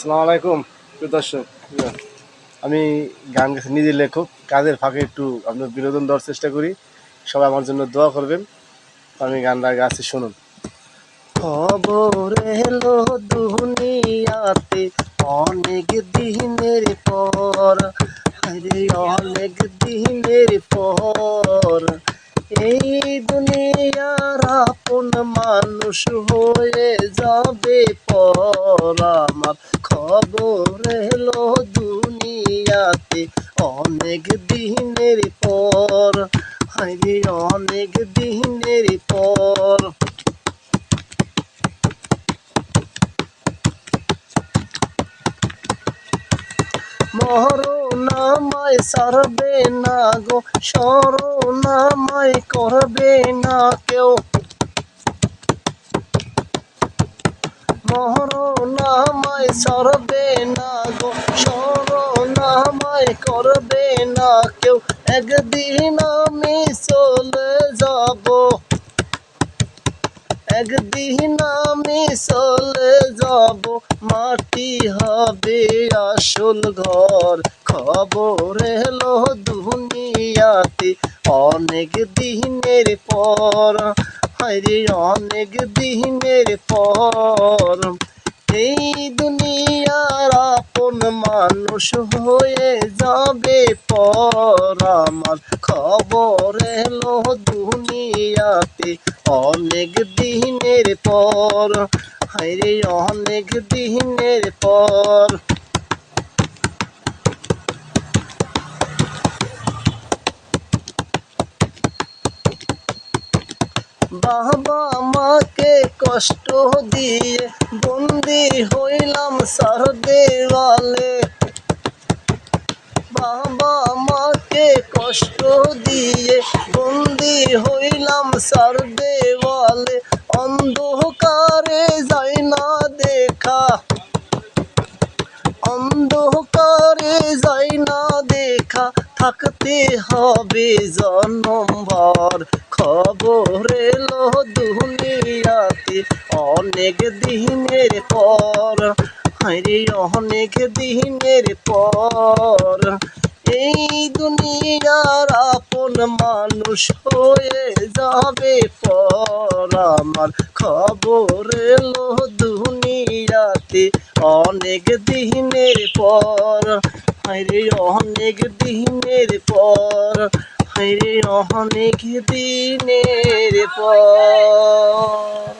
আসসালামু আলাইকুম প্রিয় দর্শক। আমি গান গাইছি, নিজের লেখক, কাজের ফাঁকে একটু আপনার বিনোদন দেওয়ার চেষ্টা করি। সবাই আমার জন্য দোয়া করবেন। আমি গানটা গাইছি, শুনুন। খবর এলো দুনিয়াতে অনেক দিনের পর, আরে অনেক দিনের পর এই দুনিয়ার আপন মানুষ হয়ে যাবে পর। আমার খবর এলো দুনিয়াতে অনেক দিনের পর, আরে অনেক দিনের পর। মরণামায় সারবে না গো, শরণামায় করবে না কেউ। মরণামায় সারবে না গো, শরণামায় করবে না কেউ। একদিন আমি চলে যাব, একদিন আমি চলে যাব, মাটি হবে আসল ঘর। খবর এলো দুনিয়াতে অনেক দিনের পর, আরে অনেক দিনের পর এই দুনিয়ার আপন মানুষ হয়ে যাবে পর। আমার খবর এলো দুনিয়াতে অনেক দিনের পর, আরে অনেক দিনের পর। বাবা মাকে কষ্ট দিয়ে বন্দি হইলাম চার দেওয়ালে। বাবা মাকে কষ্ট দিয়ে বন্দি হইলাম চার দেওয়ালে। অন্ধকারে যায় না দেখা, অন্ধকারে যায় না দেখা, থাকতে হবে জন্মভর। খবর এলো দুনিয়াতে অনেক দিনের পর, আরে অনেক দিনের পর এই দুনিয়ার আপন মানুষ হয়ে যাবে পর। আমার খবর এলো দুনিয়াতে অনেক দিনের পর, আরে অনেক দিনের পর, আরে অনেক দিনের পর।